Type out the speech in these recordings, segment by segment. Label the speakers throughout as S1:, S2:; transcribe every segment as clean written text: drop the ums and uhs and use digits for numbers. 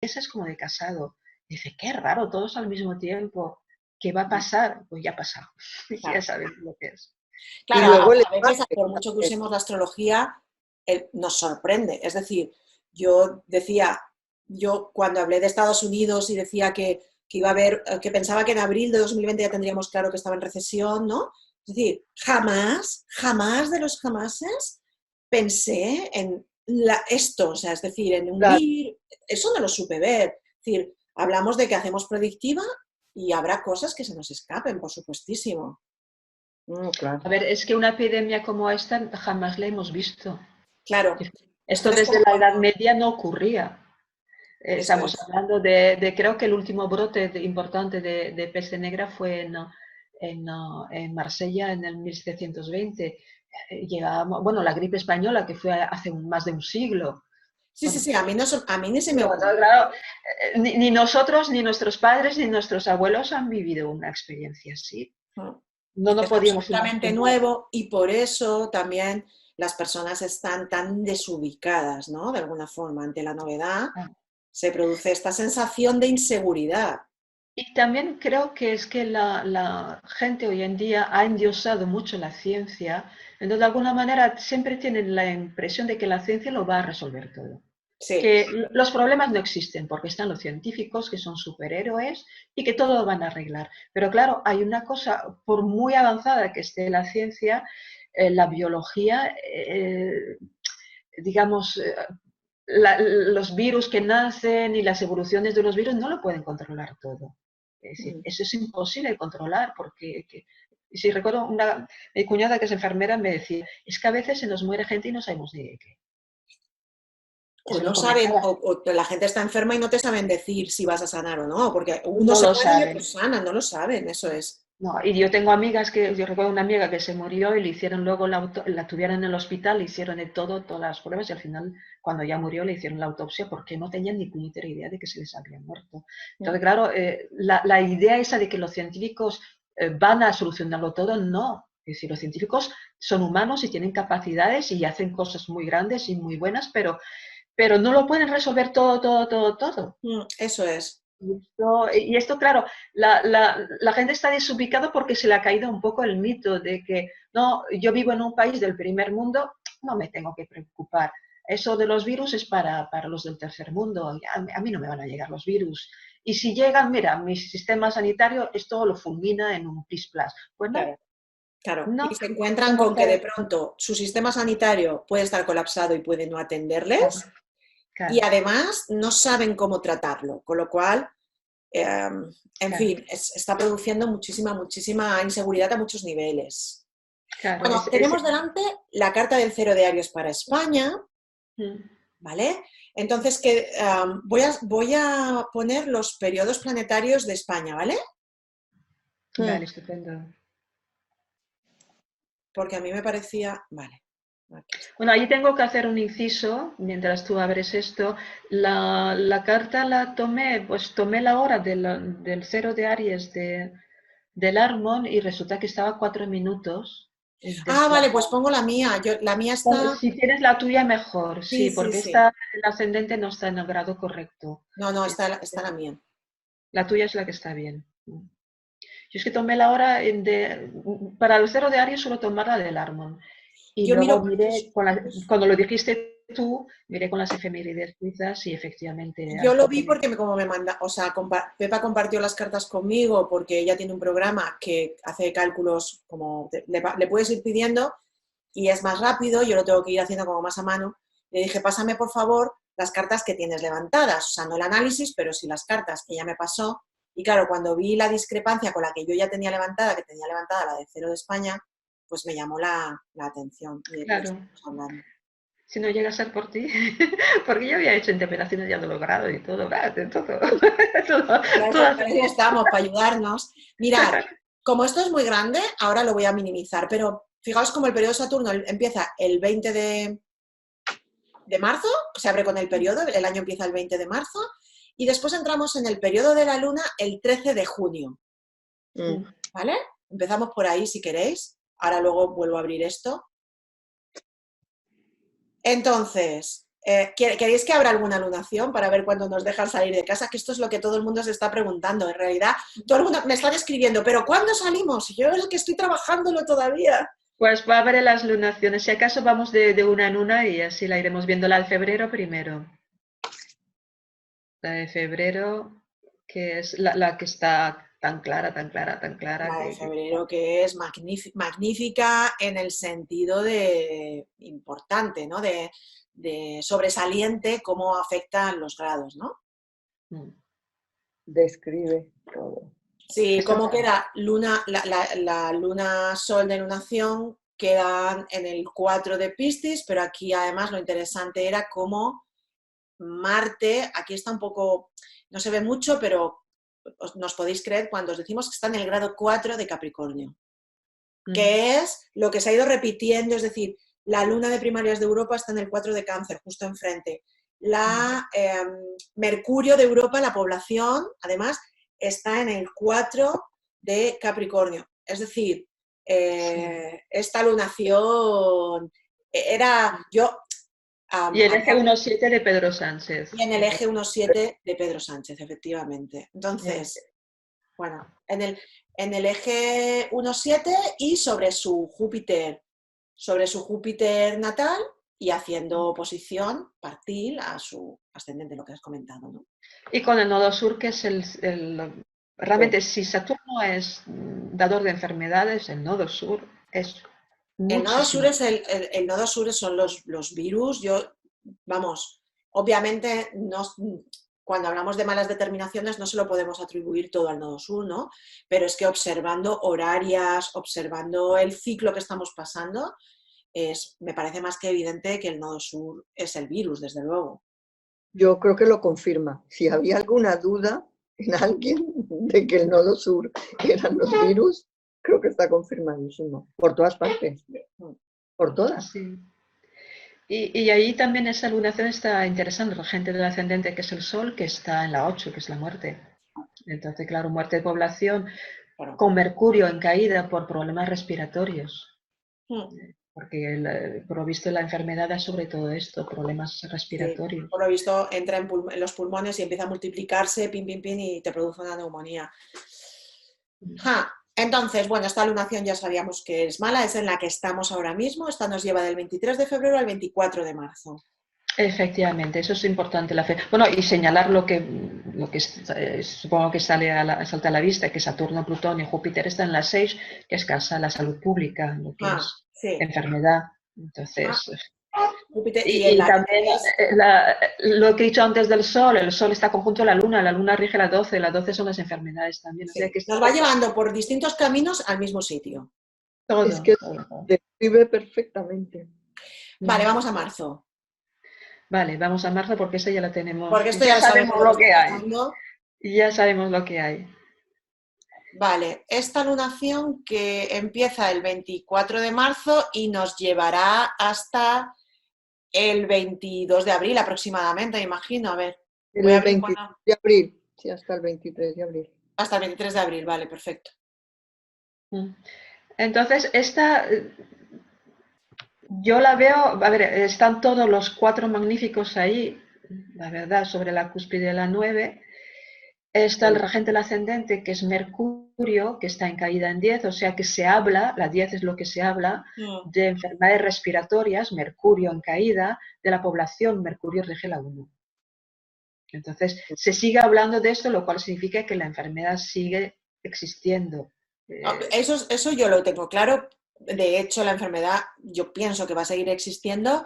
S1: es como de casado. Dice, qué raro, todos al mismo tiempo. ¿Qué va a pasar? Pues ya ha pasado. Ya
S2: Claro.
S1: sabes lo que es.
S2: Claro,
S1: Y
S2: a,
S1: luego el
S2: a veces, por mucho que usemos la astrología, nos sorprende. Es decir, yo decía, yo cuando hablé de Estados Unidos y decía que iba a haber, que pensaba que en abril de 2020 ya tendríamos claro que estaba en recesión, ¿no? Es decir, jamás, jamás de los jamases pensé en esto, o sea, es decir, en hundir, eso no lo supe ver. Es decir, hablamos de que hacemos predictiva y habrá cosas que se nos escapen, por supuestísimo.
S1: A
S2: Claro.
S1: ver, es que una epidemia como esta jamás la hemos visto.
S2: Claro.
S1: Esto
S2: Entonces,
S1: desde
S2: como
S1: la Edad Media no ocurría.
S2: eso
S1: Estamos
S2: es.
S1: hablando creo que el último brote importante de peste negra fue en Marsella en el 1720. Llegábamos, bueno, la gripe española, que fue hace más de un siglo.
S2: Sí, sí,
S1: Bueno,
S2: sí, a mí, no, a mí ni se me
S1: no,
S2: ocurre.
S1: claro, ni nosotros, ni nuestros padres, ni nuestros abuelos han vivido una experiencia así. No nos
S2: Es
S1: podíamos
S2: absolutamente
S1: imaginar.
S2: nuevo y por eso también las personas están tan desubicadas, ¿no? De alguna forma, ante la novedad se produce esta sensación de inseguridad.
S1: Y también creo que es que la gente hoy en día ha endiosado mucho la ciencia, entonces de alguna manera siempre tienen la impresión de que la ciencia lo va a resolver todo.
S2: Sí,
S1: Que los problemas no existen porque están los científicos que son superhéroes y que todo lo van a arreglar. Pero claro, hay una cosa, por muy avanzada que esté la ciencia, la biología, digamos, los virus que nacen y las evoluciones de los virus no lo pueden controlar todo. Es decir, eso es imposible de controlar porque, si recuerdo, mi cuñada que es enfermera me decía, es que a veces se nos muere gente y no sabemos ni de qué.
S2: o
S1: Eso
S2: no
S1: lo
S2: saben,
S1: comentaba.
S2: o la gente está enferma y no te saben decir si vas a sanar o no, porque uno
S1: No
S2: se
S1: lo
S2: muere y otros
S1: saben.
S2: sanan, no lo saben, eso es.
S1: No, y yo tengo amigas yo recuerdo una amiga que se murió y le hicieron luego la tuvieron en el hospital, le hicieron de todo, todas las pruebas y al final, cuando ya murió, le hicieron la autopsia porque no tenían ni puñetera idea de que se les había muerto. Entonces, claro, la idea esa de que los científicos van a solucionarlo todo, no. Es decir, los científicos son humanos y tienen capacidades y hacen cosas muy grandes y muy buenas, pero no lo pueden resolver todo, todo, todo, todo.
S2: Eso es.
S1: Y esto, claro, la gente está desubicada porque se le ha caído un poco el mito de que, no, yo vivo en un país del primer mundo, no me tengo que preocupar. Eso de los virus es para los del tercer mundo. A mí no me van a llegar los virus. Y si llegan, mira, mi sistema sanitario esto lo fulmina en un plis-plas. Pues no,
S2: Claro. Claro, y
S1: no.
S2: se encuentran
S1: Como
S2: con que de
S1: que,
S2: pronto su sistema sanitario puede estar colapsado y puede no
S1: claro,
S2: atenderles, y
S1: claro,
S2: además no saben cómo tratarlo, con lo cual, en
S1: claro,
S2: fin, está produciendo muchísima, muchísima inseguridad a muchos niveles.
S1: claro.
S2: Bueno, tenemos delante la carta del cero de Aries para España,
S1: Mm,
S2: ¿vale? Entonces, voy a poner los periodos planetarios de España, ¿vale?
S1: vale, estupendo.
S2: Porque a mí me parecía, vale, aquí está.
S1: Bueno, ahí tengo que hacer un inciso, mientras tú abres esto. La carta la tomé, pues tomé la hora del cero de Aries del Armón y resulta que estaba 4 minutos
S2: Ah, vale,
S1: desplazado.
S2: pues pongo la mía. La mía está.
S1: Si tienes la tuya, mejor,
S2: Sí,
S1: sí,
S2: sí,
S1: porque
S2: sí.
S1: el ascendente no está en el grado correcto.
S2: No, no, está la
S1: Entonces,
S2: mía.
S1: la tuya es la que está bien. Yo es que tomé la hora para el cero de Aries suelo tomar la del Armón. Y
S2: Yo
S1: luego
S2: miro
S1: miré,
S2: cuántos.
S1: cuando lo dijiste tú, miré con las efemérides suizas y efectivamente
S2: Yo lo vi
S1: tiene.
S2: porque como me manda, o sea, Pepa compartió las cartas conmigo porque ella tiene un programa que hace cálculos como le puedes ir pidiendo y es más rápido, yo lo tengo que ir haciendo como más a mano. Le dije, pásame por favor las cartas que tienes levantadas, o sea, no el análisis, pero sí las cartas que ella me pasó. Y claro, cuando vi la discrepancia con la que yo ya tenía levantada, que tenía levantada la de Cero de España, pues me llamó la atención y de qué
S1: Claro,
S2: estamos hablando.
S1: si no llega a ser por ti, porque yo había hecho interpretaciones ya de los grados y todo, ¿verdad? De todo, todo, todas.
S2: Para eso estamos, para ayudarnos. Mirad, como esto es muy grande, ahora lo voy a minimizar, pero fijaos como el periodo de Saturno empieza el 20 de marzo, se abre con el periodo, el año empieza el 20 de marzo, y después entramos en el periodo de la Luna el 13 de junio. ¿Vale? Empezamos por ahí si queréis. Ahora luego vuelvo a abrir esto. Entonces, ¿Queréis que abra alguna lunación para ver cuándo nos dejan salir de casa? Que esto es lo que todo el mundo se está preguntando. En realidad, todo el mundo me está escribiendo, ¿pero cuándo salimos? Y yo es que estoy trabajándolo todavía.
S1: Pues va a haber las lunaciones. Si acaso vamos de una en una y así la iremos viendo. La de febrero primero. La de febrero, que es la que está tan clara, tan clara, tan clara.
S2: La de febrero, que es magnífica en el sentido de importante, ¿no? De sobresaliente cómo afectan los grados, ¿no?
S3: Describe todo.
S2: Sí, cómo queda luna, la luna sol de lunación quedan en el 4 de Piscis, pero aquí además lo interesante era cómo Marte, aquí está un poco, no se ve mucho, pero nos podéis creer cuando os decimos que está en el grado 4 de Capricornio, que es lo que se ha ido repitiendo, es decir, la luna de primarias de Europa está en el 4 de Cáncer, justo enfrente. Mercurio de Europa, la población, además, está en el 4 de Capricornio. Es decir, esta lunación era yo...
S1: y el eje 1.7 de Pedro Sánchez.
S2: Y en el eje 1.7 de Pedro Sánchez, efectivamente. Entonces, bueno, en el eje 1.7 y sobre su Júpiter natal y haciendo oposición partil a su ascendente, lo que has comentado, ¿no?
S1: Y con el nodo sur, que es realmente, si Saturno es dador de enfermedades, el nodo sur es
S2: El nodo sur
S1: muchísimo.
S2: el nodo sur son los virus. Vamos, obviamente cuando hablamos de malas determinaciones no se lo podemos atribuir todo al nodo sur, ¿no? Pero es que observando horarias, observando el ciclo que estamos pasando, me parece más que evidente que el nodo sur es el virus, desde luego.
S3: Yo creo que lo confirma. Si había alguna duda en alguien de que el nodo sur eran los virus, creo que está confirmadísimo. Por todas partes. Por todas.
S1: Sí. Y ahí también esa lunación está interesante, la gente del ascendente, que es el Sol, que está en la 8, que es la muerte. Entonces, claro, muerte de población, con Mercurio en caída por problemas respiratorios. Porque por lo visto la enfermedad es sobre todo esto, problemas respiratorios.
S2: Sí, por lo visto entra en los pulmones y empieza a multiplicarse, pin, pin, pin, y te produce una neumonía. Entonces, bueno, esta lunación ya sabíamos que es mala, es en la que estamos ahora mismo. Esta nos lleva del 23 de febrero al 24 de marzo.
S1: Efectivamente, eso es importante. Bueno, y señalar lo que supongo que salta a la vista, que Saturno, Plutón y Júpiter están en la 6, que es casa de la salud pública, lo que es enfermedad. Entonces,
S2: Júpiter,
S1: y también lo que he dicho antes del Sol, el Sol está conjunto a la Luna rige las 12 son las enfermedades también.
S2: Sí.
S1: O sea que
S2: nos va llevando por distintos caminos al mismo sitio.
S1: Todo,
S3: es que describe perfectamente.
S2: Vale, vamos a marzo.
S1: Vale, vamos a marzo porque esa ya la tenemos.
S2: Porque esto ya
S1: sabemos lo que hay. Ya sabemos lo que hay.
S2: Vale, esta lunación que empieza el 24 de marzo y nos llevará hasta el 22 de abril aproximadamente, me imagino. A ver.
S3: El 23 de abril, sí, hasta el 23 de abril.
S2: Hasta el 23 de abril, vale, perfecto.
S1: Entonces, esta... Yo la veo, a ver, están todos los 4 magníficos ahí, la verdad, sobre la cúspide de la 9. Está el regente del ascendente, que es Mercurio, que está en caída en 10, o sea que se habla, la 10 es lo que se habla, de enfermedades respiratorias, Mercurio en caída, de la población, Mercurio rige la 1. Entonces, se sigue hablando de esto, lo cual significa que la enfermedad sigue existiendo.
S2: Eso yo lo tengo claro. De hecho, la enfermedad yo pienso que va a seguir existiendo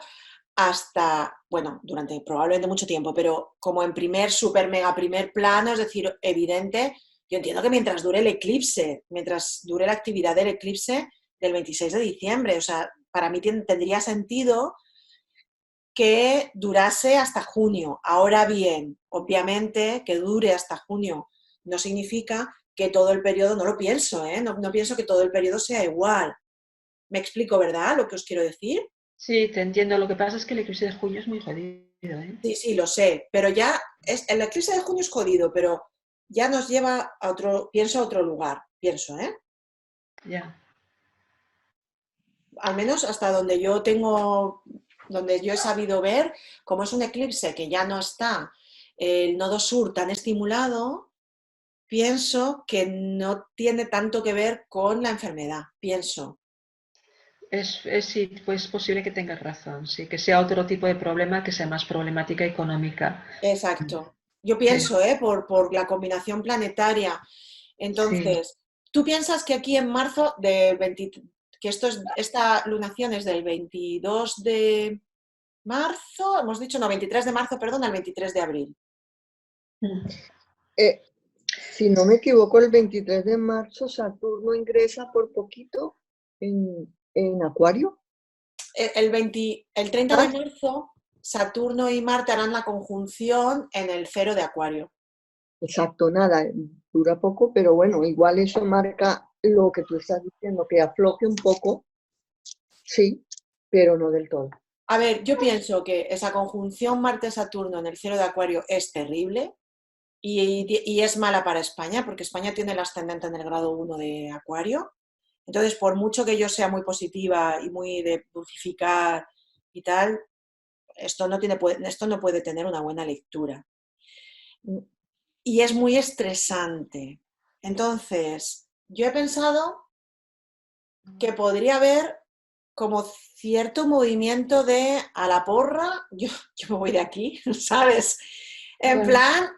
S2: hasta, bueno, durante probablemente mucho tiempo, pero como en super mega primer plano, es decir, evidente, yo entiendo que mientras dure el eclipse, mientras dure la actividad del eclipse del 26 de diciembre, o sea, para mí tendría sentido que durase hasta junio. Ahora bien, obviamente que dure hasta junio no significa que todo el periodo, no lo pienso, no pienso que todo el periodo sea igual. Me explico, ¿verdad? Lo que os quiero decir.
S1: Sí, te entiendo. Lo que pasa es que el eclipse de junio es muy jodido, ¿eh?
S2: Sí, lo sé, pero ya el eclipse de junio es jodido, pero ya nos lleva a otro, pienso, a otro lugar, pienso, ¿eh?
S1: Ya.
S2: Al menos hasta donde yo tengo donde yo he sabido ver, como es un eclipse que ya no está el nodo sur tan estimulado, pienso que no tiene tanto que ver con la enfermedad, pienso.
S1: Sí, pues es posible que tengas razón, sí, que sea otro tipo de problema, que sea más problemática económica.
S2: Exacto. Yo
S1: Sí,
S2: pienso, por la combinación planetaria.
S1: sí.
S2: Entonces, ¿tú piensas que aquí en marzo, que esta lunación es del 22 de marzo, hemos dicho, no, 23 de marzo, perdón, al 23 de abril?
S3: Eh, si no me equivoco, el 23 de marzo Saturno ingresa por poquito en Acuario.
S2: El 30 de
S3: Ah,
S2: marzo, Saturno y Marte harán la conjunción en el cero de Acuario.
S3: exacto, nada, dura poco, pero bueno, igual eso marca lo que tú estás diciendo, que afloje un poco, sí, pero no del todo.
S2: A ver, yo pienso que esa conjunción Marte-Saturno en el cero de Acuario es terrible y es mala para España, porque España tiene el ascendente en el grado 1 de Acuario. Entonces, por mucho que yo sea muy positiva y muy de dulcificar y tal, esto no puede tener una buena lectura. Y es muy estresante. Entonces, yo he pensado que podría haber como cierto movimiento de a la porra, yo me voy de aquí, ¿sabes? En
S1: Bueno,
S2: plan,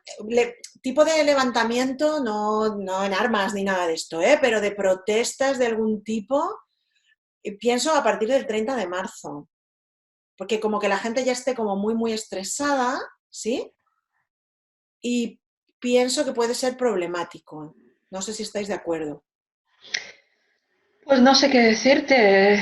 S2: tipo de levantamiento, no en armas ni nada de esto, pero de protestas de algún tipo, pienso a partir del 30 de marzo, porque como que la gente ya esté como muy, muy estresada, ¿sí? Y pienso que puede ser problemático. No sé si estáis de acuerdo.
S1: pues no sé qué decirte.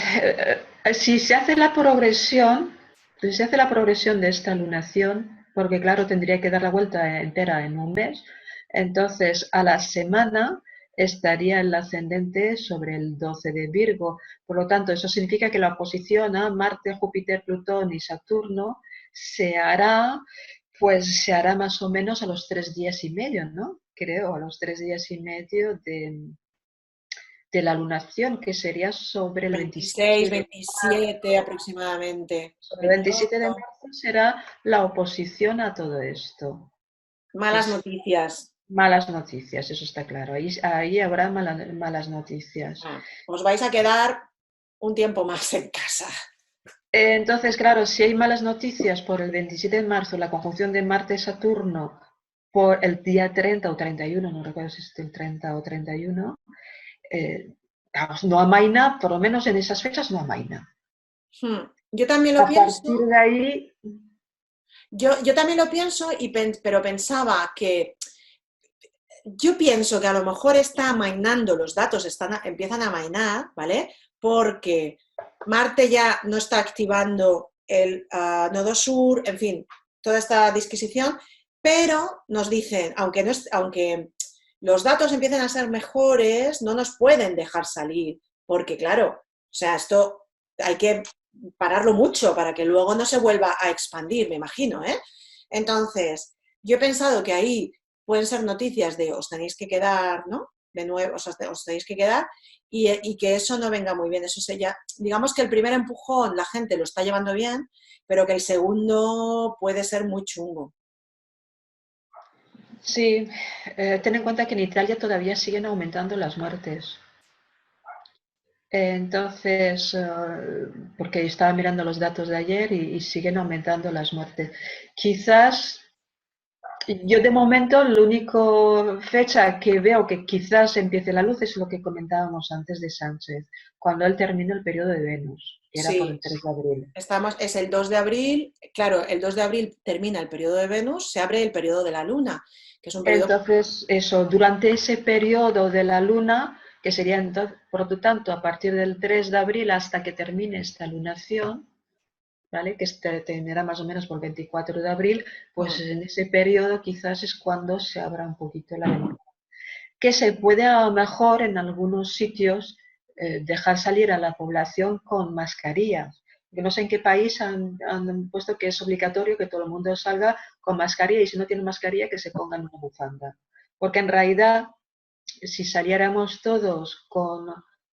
S1: Si se hace la progresión, si se hace la progresión de esta lunación, porque claro, tendría que dar la vuelta entera en un mes, entonces a la semana estaría el ascendente sobre el 12 de Virgo. Por lo tanto, eso significa que la oposición a Marte, Júpiter, Plutón y Saturno se hará, pues se hará más o menos a los 3 días y medio, ¿no? Creo, a los 3 días y medio de la lunación, que sería sobre el
S2: 26,
S1: 27 de
S2: 27 aproximadamente.
S1: sobre el 27 de
S2: 28.
S1: marzo será la oposición a todo esto.
S2: Malas
S1: Es
S2: noticias.
S1: malas noticias, eso está claro. Ahí habrá malas noticias.
S2: Os vais a quedar un tiempo más en casa.
S1: Entonces, claro, si hay malas noticias por el 27 de marzo, la conjunción de Marte-Saturno por el día 30 o 31, no recuerdo si es el 30 o 31, vamos, no amaina, por lo menos en esas fechas no amaina.
S2: Yo también lo
S1: A partir
S2: pienso,
S1: de ahí,
S2: yo también lo pienso, pero pensaba que yo pienso que a lo mejor está amainando, los datos empiezan a amainar, ¿vale? Porque Marte ya no está activando el nodo sur, en fin, toda esta disquisición, pero nos dicen, aunque los datos empiecen a ser mejores, no nos pueden dejar salir, porque claro, o sea, esto hay que pararlo mucho para que luego no se vuelva a expandir, me imagino, ¿eh? Entonces, yo he pensado que ahí pueden ser noticias de os tenéis que quedar, ¿no? De nuevo, os tenéis que quedar y que eso no venga muy bien. Eso sería, digamos que el primer empujón la gente lo está llevando bien, pero que el segundo puede ser muy chungo.
S1: sí, ten en cuenta que en Italia todavía siguen aumentando las muertes. Entonces, porque estaba mirando los datos de ayer y siguen aumentando las muertes. Quizás, yo de momento, la única fecha que veo que quizás empiece la luz es lo que comentábamos antes de Sánchez, cuando él termina el periodo de Venus, que era por el
S2: Sí,
S1: 3 de abril.
S2: es el 2 de abril, claro, el 2 de abril termina el periodo de Venus, se abre el periodo de la Luna, que es un periodo...
S1: Entonces, eso, durante ese periodo de la luna, que sería entonces, por lo tanto a partir del 3 de abril hasta que termine esta lunación, ¿vale? Que terminará más o menos por el 24 de abril, pues en ese periodo quizás es cuando se abra un poquito la ventana. Que se puede a lo mejor en algunos sitios dejar salir a la población con mascarillas. Yo no sé en qué país han puesto que es obligatorio que todo el mundo salga con mascarilla y si no tiene mascarilla que se pongan una bufanda. Porque en realidad, si saliéramos todos con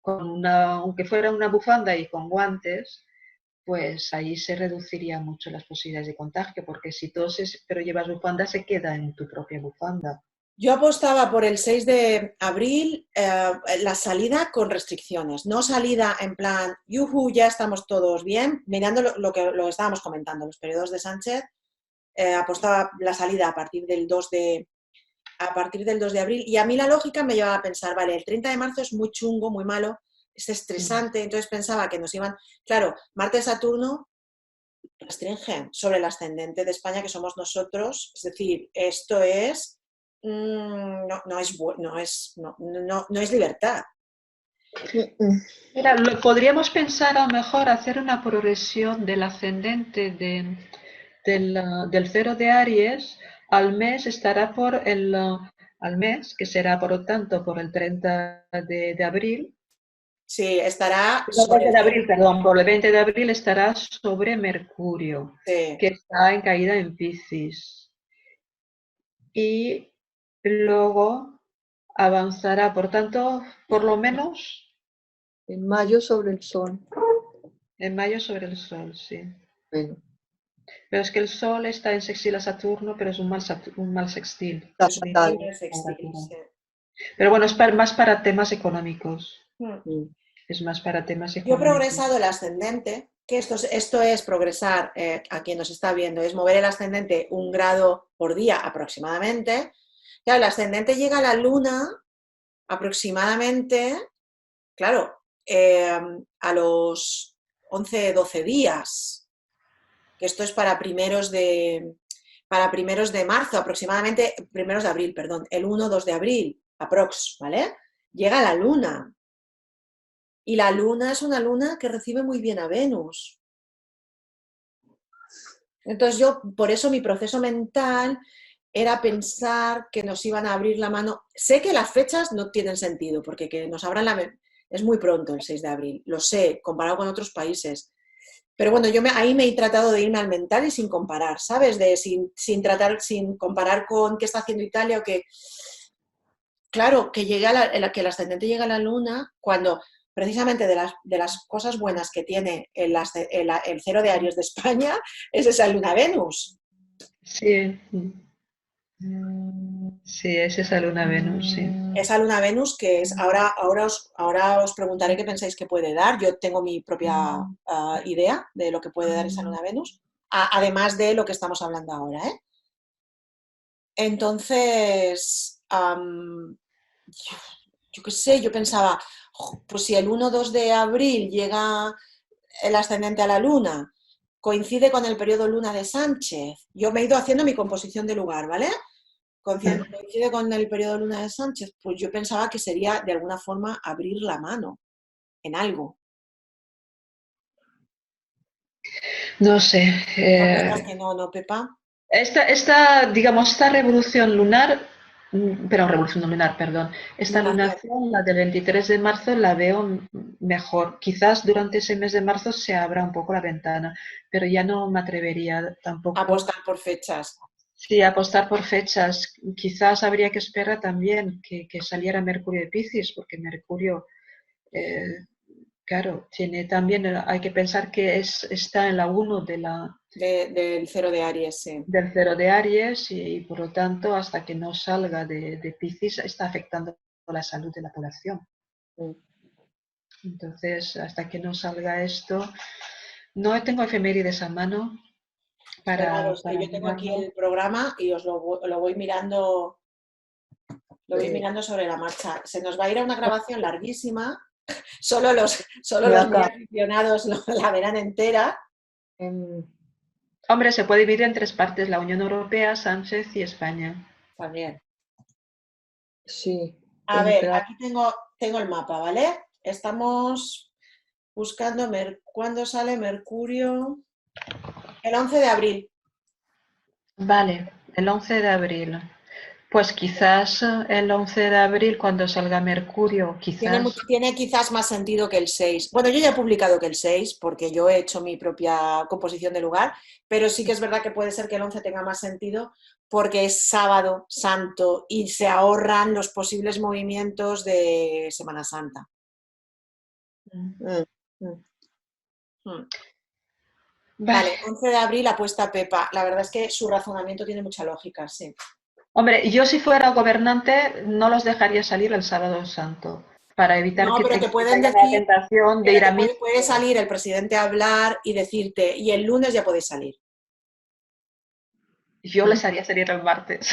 S1: aunque fuera una bufanda y con guantes, pues ahí se reduciría mucho las posibilidades de contagio, porque si toses pero llevas bufanda, se queda en tu propia bufanda.
S2: Yo apostaba por el 6 de abril, la salida con restricciones, no salida en plan, yujú, ya estamos todos bien, mirando lo que estábamos comentando, los periodos de Sánchez, apostaba la salida a partir del 2 de abril, y a mí la lógica me llevaba a pensar, vale, el 30 de marzo es muy chungo, muy malo, es estresante, entonces pensaba que nos iban, claro, Marte-Saturno restringen sobre el ascendente de España, que somos nosotros, es decir, esto es, no es libertad.
S1: Mira, podríamos pensar a lo mejor hacer una progresión del ascendente del cero de Aries al mes estará por al mes, que será por lo tanto por el 30 de abril.
S2: Sí, estará
S1: No,
S2: sobre
S1: 20
S2: el
S1: de abril, perdón, por el 20 de abril estará sobre Mercurio,
S2: sí.
S1: que está en caída en Piscis. Y luego avanzará, por tanto, por lo menos
S3: En mayo sobre el sol.
S1: en mayo sobre el Sol, sí.
S3: Bueno,
S1: Pero es que el Sol está en sextil a Saturno, pero es un mal sextil.
S3: está
S2: Es un
S3: fatal.
S2: mal sextil, sí.
S1: Pero bueno, es más para temas económicos.
S3: Mm.
S1: Es más para temas
S2: Yo he
S1: económicos.
S2: progresado el ascendente, que esto es progresar, a quien nos está viendo, es mover el ascendente 1 grado por día aproximadamente. Claro, el ascendente llega a la luna aproximadamente, claro, a los 11-12 días, que esto es para primeros de marzo, aproximadamente, primeros de abril, perdón, el 1-2 de abril, aprox, ¿vale? Llega la luna. Y la luna es una luna que recibe muy bien a Venus. Entonces yo, por eso mi proceso mental era pensar que nos iban a abrir la mano. Sé que las fechas no tienen sentido, porque que nos abran es muy pronto el 6 de abril, lo sé, comparado con otros países. Pero bueno, ahí me he tratado de irme al mental y sin comparar, ¿sabes? Sin comparar con qué está haciendo Italia o que... Claro, que que el ascendente llega a la luna cuando precisamente de las cosas buenas que tiene el cero de Aries de España es esa luna Venus.
S1: Sí, sí, es esa luna Venus, sí.
S2: Esa luna Venus que es, ahora os preguntaré qué pensáis que puede dar. Yo tengo mi propia idea de lo que puede dar esa luna Venus, además de lo que estamos hablando ahora, ¿eh? Entonces, yo qué sé, yo pensaba, pues si el 1-2 de abril llega el ascendente a la luna, coincide con el periodo luna de Sánchez. Yo me he ido haciendo mi composición de lugar, ¿vale? Coincide con el periodo luna de Sánchez, pues yo pensaba que sería de alguna forma abrir la mano en algo.
S1: No sé.
S2: ¿No piensas que no, Pepa?
S1: Esta revolución lunar, revolución lunar, perdón, esta
S2: Lunación.
S1: lunación, la del 23 de marzo, la veo mejor. Quizás durante ese mes de marzo se abra un poco la ventana, pero ya no me atrevería tampoco.
S2: Apostar por fechas.
S1: Sí, apostar por fechas. Quizás habría que esperar también que saliera Mercurio de Piscis, porque Mercurio, eh, claro, tiene también, hay que pensar que está en la 1
S2: Del cero de Aries, sí.
S1: del cero de Aries y por lo tanto hasta que no salga de Piscis está afectando la salud de la población.
S3: Mm.
S1: Entonces, hasta que no salga esto, no tengo efemérides a mano
S2: Claro, es que
S1: para
S2: yo tengo aquí
S1: mirarlo.
S2: el programa y os lo voy mirando. Lo voy mirando sobre la marcha. Se nos va a ir a una grabación larguísima. Solo los muy aficionados la verán entera.
S1: Hombre, se puede dividir en tres partes, la Unión Europea, Sánchez y España.
S2: También.
S3: Sí.
S2: A ver, aquí tengo el mapa, ¿vale? Estamos buscando cuándo sale Mercurio. El 11 de abril.
S1: Vale, el 11 de abril. Pues quizás el 11 de abril, cuando salga Mercurio, quizás.
S2: Tiene quizás más sentido que el 6. Bueno, yo ya he publicado que el 6, porque yo he hecho mi propia composición de lugar, pero sí que es verdad que puede ser que el 11 tenga más sentido porque es sábado santo y se ahorran los posibles movimientos de Semana Santa.
S3: Mm. Mm.
S2: Hmm. Vale, 11 de abril apuesta Pepa. La verdad es que su razonamiento tiene mucha lógica, sí.
S1: Hombre, yo si fuera gobernante no los dejaría salir el sábado santo para evitar
S2: No,
S1: que
S2: pero te pueden
S1: tengan la
S2: decir,
S1: tentación de
S2: pero
S1: ir a
S2: te
S1: misa.
S2: puede salir el presidente a hablar y decirte, y el lunes ya podéis salir.
S1: Yo les haría salir el martes.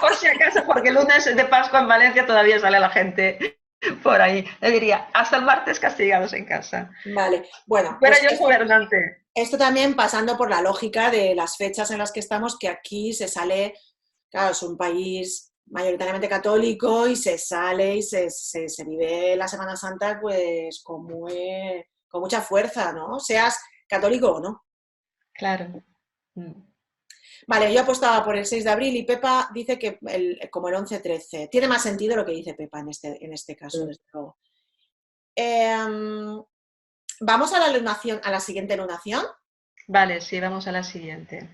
S1: Por si acaso, porque el lunes de Pascua en Valencia todavía sale la gente por ahí. Le diría, hasta el martes castigados en casa.
S2: Vale, bueno,
S1: Fuera
S2: pues
S1: yo el gobernante.
S2: esto también pasando por la lógica de las fechas en las que estamos, que aquí se sale, claro, es un país mayoritariamente católico y se sale y se vive la Semana Santa pues con mucha fuerza, ¿no? Seas católico o no.
S1: Claro.
S2: Vale, yo apostaba por el 6 de abril y Pepa dice que como el 11-13. Tiene más sentido lo que dice Pepa en este caso, desde luego. Vamos a la lunación, a la siguiente lunación.
S1: Vale, sí, vamos a la siguiente.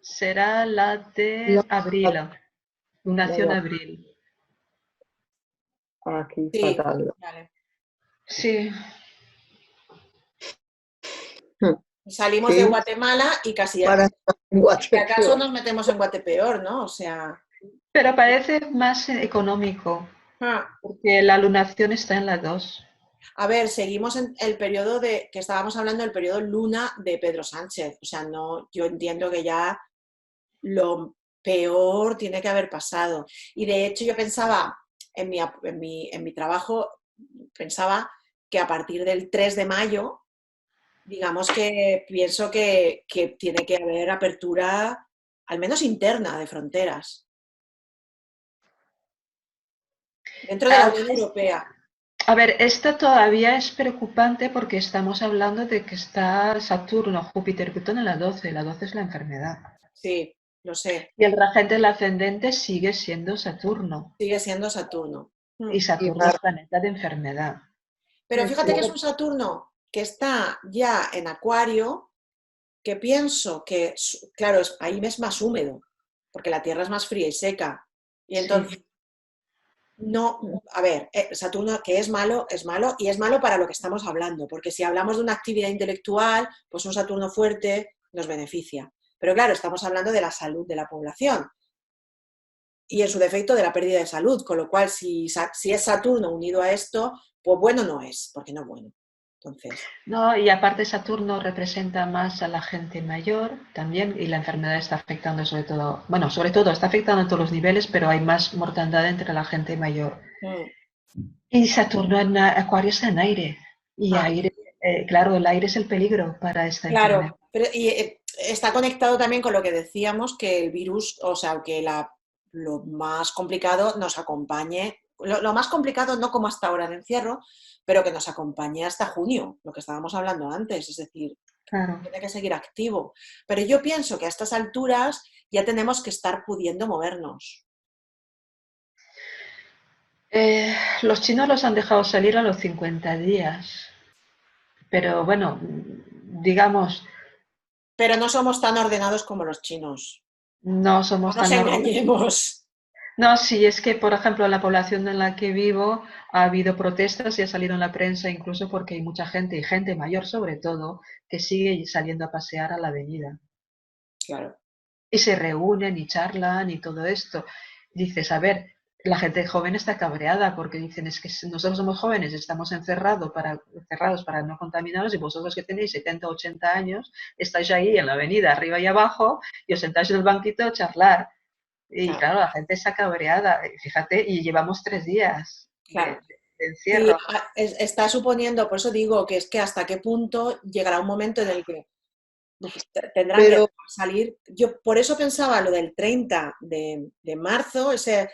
S1: Será la de abril. Lunación abril.
S3: Aquí,
S2: Sí,
S3: fatal.
S2: vale.
S1: Sí.
S2: Salimos de
S3: Sí,
S2: Guatemala y casi
S3: para
S2: si acaso
S3: Guatepeor.
S2: nos metemos en Guatepeor, ¿no? O sea.
S1: Pero parece más económico,
S2: Ah.
S1: porque la lunación está en la 2.
S2: A ver, seguimos en el periodo que estábamos hablando del periodo luna de Pedro Sánchez. O sea, no, yo entiendo que ya lo peor tiene que haber pasado. Y de hecho yo pensaba, en mi trabajo, pensaba que a partir del 3 de mayo, digamos que pienso que tiene que haber apertura, al menos interna, de fronteras, dentro de la Unión Europea.
S1: A ver, esto todavía es preocupante porque estamos hablando de que está Saturno, Júpiter, Plutón en la 12. La 12 es la enfermedad.
S2: Sí, lo sé.
S1: Y el regente del ascendente sigue siendo Saturno.
S2: Sigue siendo Saturno.
S1: Y
S3: Y
S1: Saturno es planeta de enfermedad.
S2: Pero fíjate que es
S3: Marte.
S2: un Saturno que está ya en Acuario, que pienso que, claro, ahí es más húmedo, porque la Tierra es más fría y seca. Y entonces,
S1: Sí,
S2: no, a ver, Saturno que es malo y es malo para lo que estamos hablando, porque si hablamos de una actividad intelectual, pues un Saturno fuerte nos beneficia. Pero claro, estamos hablando de la salud de la población y en su defecto de la pérdida de salud, con lo cual si es Saturno unido a esto, pues bueno no es, porque no es bueno. Entonces,
S1: no, y aparte Saturno representa más a la gente mayor también y la enfermedad está afectando sobre todo, bueno, sobre todo está afectando a todos los niveles, pero hay más mortandad entre la gente mayor. Y Saturno en Acuario está en aire. Y
S2: ah,
S1: aire, claro, el aire es el peligro para esta enfermedad.
S2: claro, pero está conectado también con lo que decíamos, que el virus, o sea, que lo más complicado nos acompañe, lo más complicado no como hasta ahora de encierro, pero que nos acompañe hasta junio, lo que estábamos hablando antes, es decir,
S1: Claro.
S2: tiene que seguir activo. Pero yo pienso que a estas alturas ya tenemos que estar pudiendo movernos.
S1: Los chinos los han dejado salir a los 50 días. Pero bueno, digamos,
S2: Pero no somos tan ordenados como los chinos.
S1: no
S2: No
S1: somos
S2: nos
S1: tan ordenados.
S2: engañemos.
S1: No, sí, es que, por ejemplo, en la población en la que vivo ha habido protestas y ha salido en la prensa incluso porque hay mucha gente, y gente mayor sobre todo, que sigue saliendo a pasear a la avenida.
S2: Claro.
S1: Y se reúnen y charlan y todo esto. Dices, a ver, la gente joven está cabreada porque dicen, es que nosotros somos jóvenes, estamos encerrados para no contaminarnos y vosotros que tenéis 70, 80 años, estáis ahí en la avenida, arriba y abajo, y os sentáis en el banquito a charlar. Y
S2: Claro.
S1: claro, la gente está cabreada, fíjate, y llevamos 3 días
S2: Claro.
S1: de
S2: Sí,
S1: encierro.
S2: está suponiendo, por eso digo que es que hasta qué punto llegará un momento en el que tendrán que
S3: Pero,
S2: salir. Yo por eso pensaba lo del 30 de marzo, ese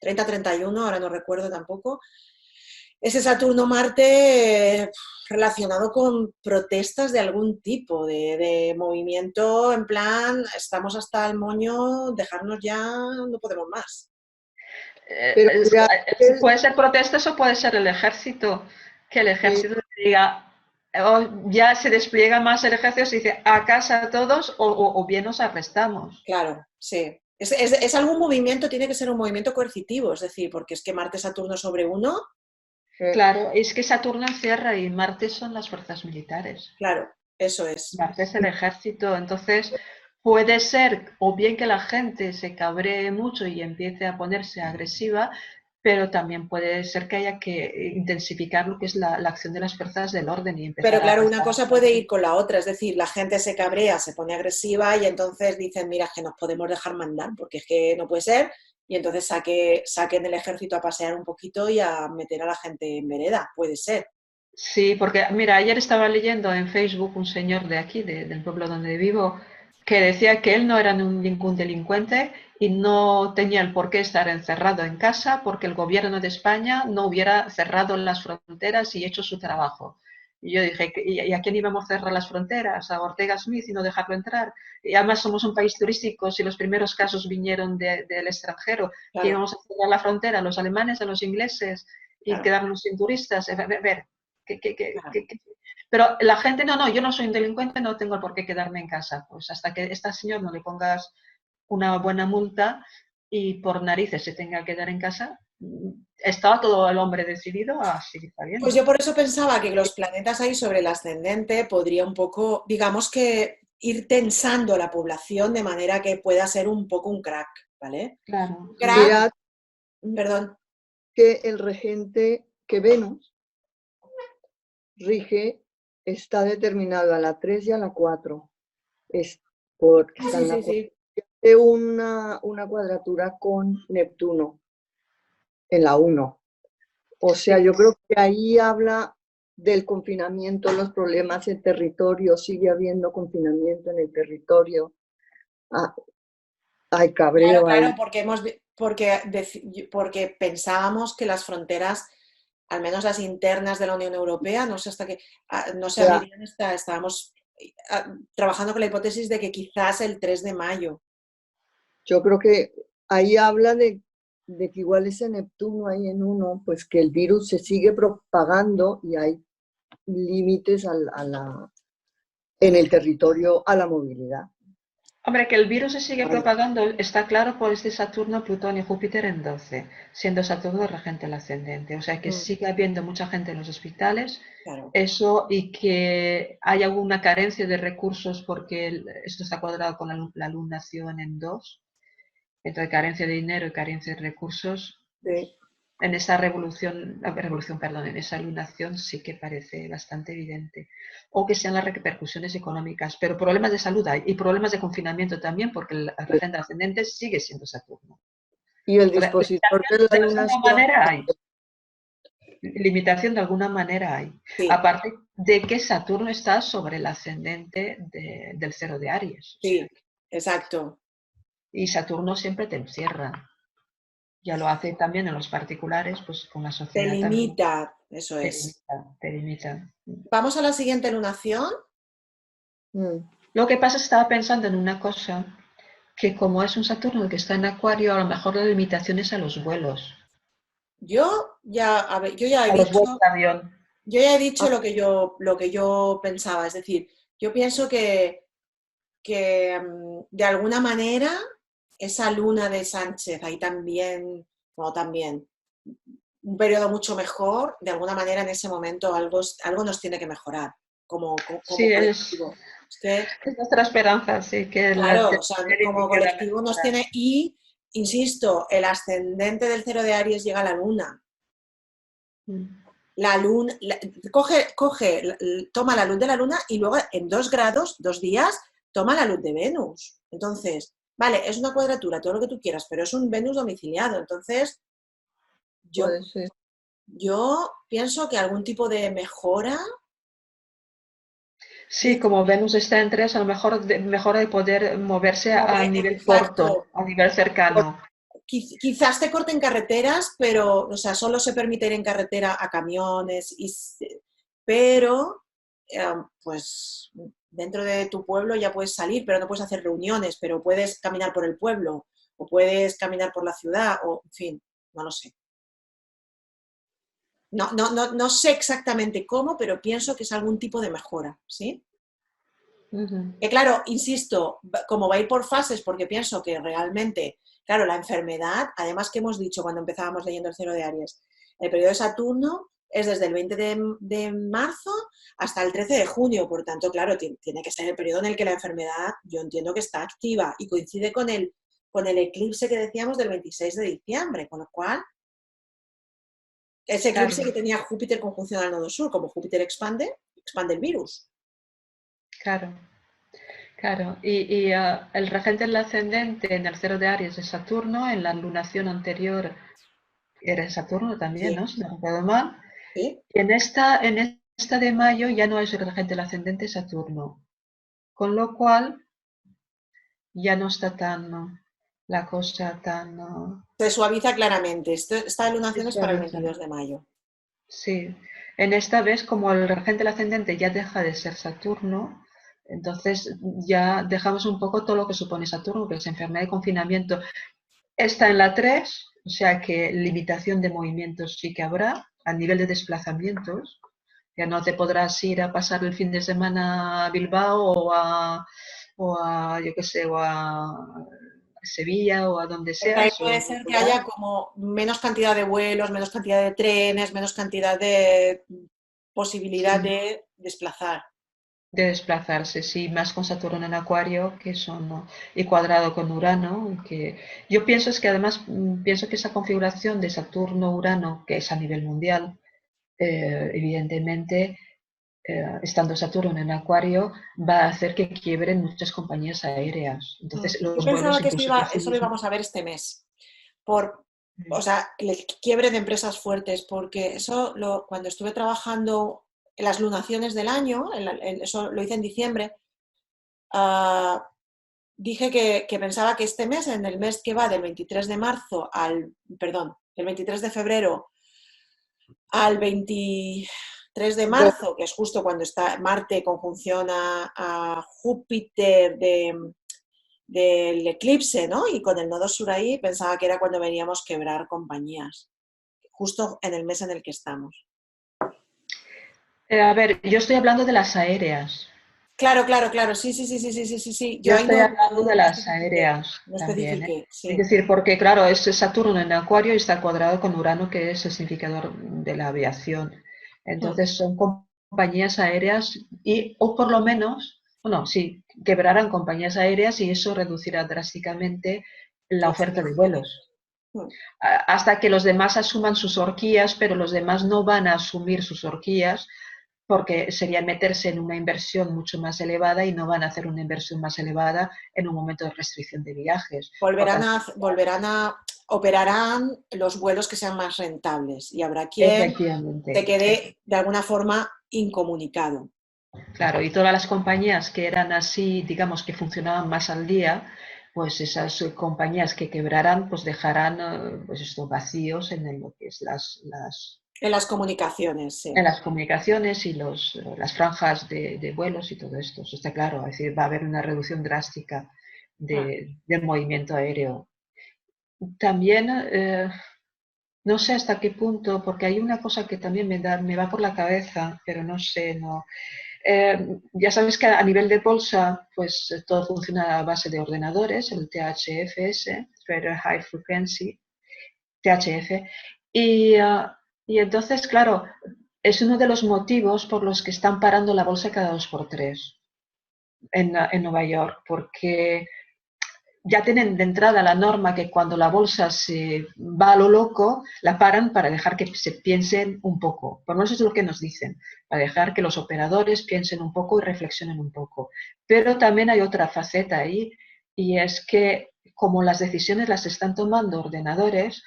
S2: 30-31, ahora no recuerdo tampoco, ese Saturno-Marte relacionado con protestas de algún tipo, de movimiento en plan, estamos hasta el moño, dejarnos ya, no podemos más.
S1: Eh,
S3: pero
S1: es-
S3: mira,
S1: puede ser protestas o puede ser el ejército, que el
S3: sí,
S1: ejército diga, ya se despliega más el ejército, se dice a casa todos o bien nos arrestamos.
S2: Claro, sí. Es algún movimiento, tiene que ser un movimiento coercitivo, es decir, porque es que Marte-Saturno sobre uno,
S1: Claro, es que Saturno encierra y Marte son las fuerzas militares.
S2: claro, eso es.
S1: Marte es el ejército, entonces puede ser o bien que la gente se cabree mucho y empiece a ponerse agresiva, pero también puede ser que haya que intensificar lo que es la acción de las fuerzas del orden y
S2: Pero
S1: empezar a
S2: claro, una
S1: arrestar
S2: cosa
S1: a la
S2: puede ir
S1: gente.
S2: con la otra, es decir, la gente se cabrea, se pone agresiva y entonces dicen, mira, es que nos podemos dejar mandar, porque es que no puede ser, y entonces saquen el ejército a pasear un poquito y a meter a la gente en vereda, puede ser.
S1: Sí, porque mira, ayer estaba leyendo en Facebook un señor de aquí, del pueblo donde vivo, que decía que él no era ningún delincuente y no tenía el por qué estar encerrado en casa porque el gobierno de España no hubiera cerrado las fronteras y hecho su trabajo. Y yo dije, ¿y a quién íbamos a cerrar las fronteras? ¿A Ortega Smith y no dejarlo entrar? Y además somos un país turístico, si los primeros casos vinieron del extranjero, que
S2: Claro,
S1: íbamos a cerrar la frontera a los alemanes, a los ingleses y
S2: claro,
S1: quedarnos sin turistas. Ver,
S2: claro.
S1: pero la gente, no, yo no soy un delincuente, no tengo por qué quedarme en casa. Pues hasta que esta señor no le pongas una buena multa y por narices se tenga que quedar en casa, estaba todo el hombre decidido a seguir
S2: Pues
S1: saliendo.
S2: yo por eso pensaba que los planetas ahí sobre el ascendente podría un poco, digamos que ir tensando la población de manera que pueda ser un poco un crack, ¿vale?
S1: Claro.
S2: Un crack,
S3: Mirad
S2: perdón,
S3: que el regente, que Venus rige, está determinado a la 3 y a la 4. Es porque
S2: sí,
S3: está
S2: sí,
S3: en la
S2: sí, sí.
S3: de una cuadratura con Neptuno en la 1. O sea,
S1: Sí.
S3: yo creo que ahí habla del confinamiento, los problemas en territorio, sigue habiendo confinamiento en el territorio. Ah, hay
S2: Claro,
S3: cabreo
S2: claro,
S3: ahí.
S2: porque pensábamos que las fronteras, al menos las internas de la Unión Europea, no sé hasta qué, no se
S3: Ya,
S2: abrirían hasta, estábamos trabajando con la hipótesis de que quizás el 3 de mayo.
S3: yo creo que ahí habla de que igual ese Neptuno ahí en 1, pues que el virus se sigue propagando y hay límites en el territorio a la movilidad.
S1: Hombre, que el virus se sigue propagando está claro por este Saturno, Plutón y Júpiter en 12, siendo Saturno regente el ascendente. O sea que
S3: Mm,
S1: sigue habiendo mucha gente en los hospitales,
S2: Claro.
S1: eso, y que hay alguna carencia de recursos porque esto está cuadrado con la lunación en 2, entre carencia de dinero y carencia de recursos.
S3: sí.
S1: En esa revolución, perdón, en esa lunación sí que parece bastante evidente. O que sean las repercusiones económicas, pero problemas de salud hay y problemas de confinamiento también, porque el regente ascendente sigue siendo Saturno.
S3: Y el
S1: O sea,
S3: dispositor
S1: limitación
S3: de la
S1: de alguna
S3: lunación,
S1: manera hay. Limitación de alguna manera hay.
S2: Sí,
S1: Aparte de que Saturno está sobre el ascendente del cero de Aries. O sea,
S2: sí, exacto.
S1: y Saturno siempre te encierra. Ya lo hace también en los particulares, pues con la
S2: Te
S1: sociedad también.
S2: limita, eso
S1: Te
S2: es.
S1: limita, te limita.
S2: Vamos a la siguiente lunación.
S3: mm,
S1: Lo que pasa es que estaba pensando en una cosa, que como es un Saturno que está en Acuario, a lo mejor la limitación es a los vuelos,
S2: Yo ya, a ver, yo ya he
S1: a los
S2: dicho,
S1: vuelos de avión.
S2: yo ya he dicho
S3: ah,
S2: lo que yo pensaba. Es decir, yo pienso que de alguna manera esa luna de Sánchez, ahí también, bueno, también, un periodo mucho mejor, de alguna manera en ese momento algo nos tiene que mejorar como
S1: Sí,
S2: colectivo. Es que,
S1: es nuestra esperanza, sí, que la
S2: claro, o sea, como
S1: genética la
S2: colectivo nos
S1: mejora.
S2: tiene, y, insisto, el ascendente del cero de Aries llega a la luna.
S1: Mm.
S2: La luna, toma la luz de la luna y luego en 2 grados, 2 días, toma la luz de Venus. Entonces, vale, es una cuadratura, todo lo que tú quieras, pero es un Venus domiciliado. Entonces, yo,
S3: puede ser.
S2: yo pienso que algún tipo de mejora,
S1: Sí, como Venus está en 3, a lo mejor mejora de poder moverse a nivel corto,
S2: exacto,
S1: a nivel cercano.
S2: quizás te corten carreteras, pero, o sea, solo se permite ir en carretera a camiones, pero, pues, dentro de tu pueblo ya puedes salir, pero no puedes hacer reuniones, pero puedes caminar por el pueblo, o puedes caminar por la ciudad, o, en fin, no lo sé. No sé exactamente cómo, pero pienso que es algún tipo de mejora, ¿sí?
S1: Ujú.
S2: Que claro, insisto, como va a ir por fases, porque pienso que realmente, claro, la enfermedad, además que hemos dicho cuando empezábamos leyendo el cero de Aries, el periodo de Saturno es desde el 20 de marzo hasta el 13 de junio, por tanto, claro, tiene que ser el periodo en el que la enfermedad, yo entiendo que está activa y coincide con el eclipse que decíamos del 26 de diciembre, con lo cual, ese
S1: Claro,
S2: eclipse que tenía Júpiter conjunción al nodo sur, como Júpiter expande, expande el virus.
S1: claro, claro. Y el regente del ascendente en el cero de Aries es Saturno, en la lunación anterior era Saturno también,
S2: Sí,
S1: ¿no? Si no recuerdo mal.
S2: sí.
S1: Y en esta de mayo ya no es el regente del ascendente Saturno, con lo cual ya no está tan la cosa tan
S2: Se suaviza claramente. Esta lunación es para el
S1: suaviza.
S2: 22 de mayo.
S1: Sí, en esta vez como el regente del ascendente ya deja de ser Saturno, entonces ya dejamos un poco todo lo que supone Saturno, que es enfermedad y confinamiento. Está en la 3, o sea que limitación de movimientos sí que habrá a nivel de desplazamientos. Ya no te podrás ir a pasar el fin de semana a Bilbao o a yo qué sé, o a Sevilla o a donde
S2: Porque ahí
S1: seas.
S2: puede ser que haya como menos cantidad de vuelos, menos cantidad de trenes, menos cantidad de posibilidad
S1: Sí,
S2: de desplazar.
S1: de desplazarse, sí, más con Saturno en Acuario, que son, ¿no? Y cuadrado con Urano, que yo pienso es que además pienso que esa configuración de Saturno-Urano, que es a nivel mundial, evidentemente, estando Saturno en Acuario, va a hacer que quiebren muchas compañías aéreas. Entonces,
S2: Yo
S1: los vuelos
S2: pensaba que
S1: incluso por sí
S2: eso lo
S1: mismos.
S2: íbamos a ver este mes. O sea, el quiebre de empresas fuertes, porque eso cuando estuve trabajando en las lunaciones del año, eso lo hice en diciembre, ah, dije que pensaba que este mes, en el mes que va del 23 de marzo perdón, del 23 de febrero al 23 de marzo, que es justo cuando está Marte conjunción a Júpiter del eclipse, ¿no? Y con el nodo sur ahí pensaba que era cuando veníamos a quebrar compañías, justo en el mes en el que estamos.
S1: A ver, yo estoy hablando de las aéreas.
S2: Claro, claro, claro, sí, sí, sí, sí, sí, sí, sí, sí.
S1: Yo
S2: Yo ahí
S1: estoy hablando de
S2: no
S1: las
S2: especifiqué,
S1: aéreas
S2: no
S1: también, ¿eh?
S2: especifiqué,
S1: Es
S2: sí.
S1: decir, porque claro, es Saturno en Acuario y está cuadrado con Urano, que es el significador de la aviación.
S2: Hmm.
S1: Entonces son compañías aéreas o por lo menos, bueno, sí, quebrarán compañías aéreas y eso reducirá drásticamente la
S2: Las
S1: oferta de
S2: operaciones.
S1: vuelos.
S2: Hmm.
S1: Hasta que los demás asuman sus horquillas, pero los demás no van a asumir sus horquillas porque sería meterse en una inversión mucho más elevada y no van a hacer una inversión más elevada en un momento de restricción de viajes. Por tanto,
S2: Operarán los vuelos que sean más rentables y habrá quien se
S1: efectivamente,
S2: quede de alguna forma incomunicado.
S1: claro, y todas las compañías que eran así, digamos, que funcionaban más al día, pues esas compañías que quebrarán, pues dejarán pues estos vacíos en lo que es
S2: En las comunicaciones,
S1: en
S2: sí.
S1: las comunicaciones y las franjas de vuelos y todo esto. Eso está claro, es decir, va a haber una reducción drástica
S2: Ah.
S1: del movimiento aéreo. También, no sé hasta qué punto, porque hay una cosa que también me va por la cabeza, pero no sé, no. Ya sabes que a nivel de bolsa, pues todo funciona a base de ordenadores, el THFS, Trader High Frequency, THF, y entonces, claro, es uno de los motivos por los que están parando la bolsa cada 2 por 3 en Nueva York, porque ya tienen de entrada la norma que cuando la bolsa se va a lo loco, la paran para dejar que se piensen un poco. Por lo menos es lo que nos dicen, para dejar que los operadores piensen un poco y reflexionen un poco. Pero también hay otra faceta ahí, y es que como las decisiones las están tomando ordenadores,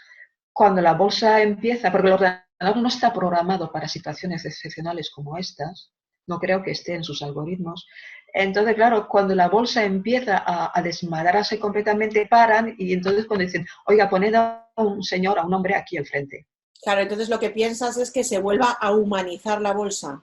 S1: cuando la bolsa empieza, porque el ordenador no está programado para situaciones excepcionales como estas, no creo que esté en sus algoritmos. Entonces, claro, cuando la bolsa empieza a desmadrarse completamente, paran y entonces cuando dicen, oiga, poned a un señor, a un hombre aquí al frente.
S2: Claro, entonces lo que piensas es que se vuelva a humanizar la bolsa.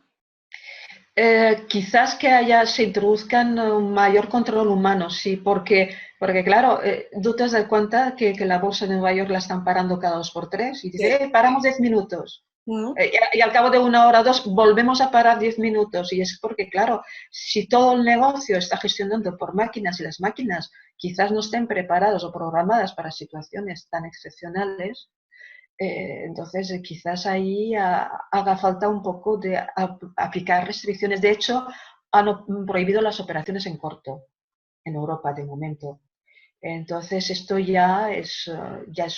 S1: Quizás que se introduzcan un mayor control humano, sí, porque claro, tú te das cuenta que la bolsa de Nueva York la están parando cada 2 por 3 y dice,
S2: Sí.
S1: paramos 10 minutos.
S2: ¿no?
S1: Y al cabo de 1 hora o 2 volvemos a parar 10 minutos. Y es porque, claro, si todo el negocio está gestionado por máquinas y las máquinas quizás no estén preparadas o programadas para situaciones tan excepcionales, entonces quizás ahí haga falta un poco de aplicar restricciones. De hecho, han prohibido las operaciones en corto en Europa de momento. Entonces, esto ya es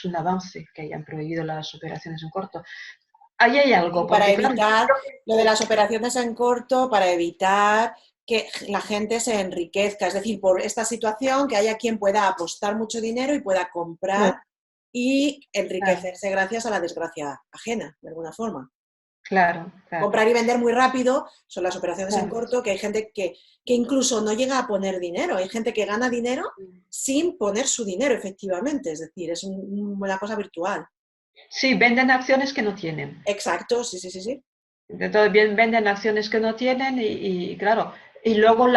S1: un avance que hayan prohibido las operaciones en corto. Ahí hay
S2: Y
S1: algo,
S2: para
S1: porque claro,
S2: evitar lo de las operaciones en corto, para evitar que la gente se enriquezca, es decir, por esta situación, que haya quien pueda apostar mucho dinero y pueda comprar y
S1: claro,
S2: enriquecerse gracias a la desgracia ajena, de alguna forma.
S1: claro, claro,
S2: Comprar y vender muy rápido son las operaciones en
S1: claro.
S2: corto, que hay gente que incluso no llega a poner dinero, hay gente que gana dinero sin poner su dinero efectivamente, es decir, es una cosa virtual.
S1: Sí, venden acciones que no tienen.
S2: Exacto, sí, sí, sí, sí.
S1: Entonces venden acciones que no tienen claro, y luego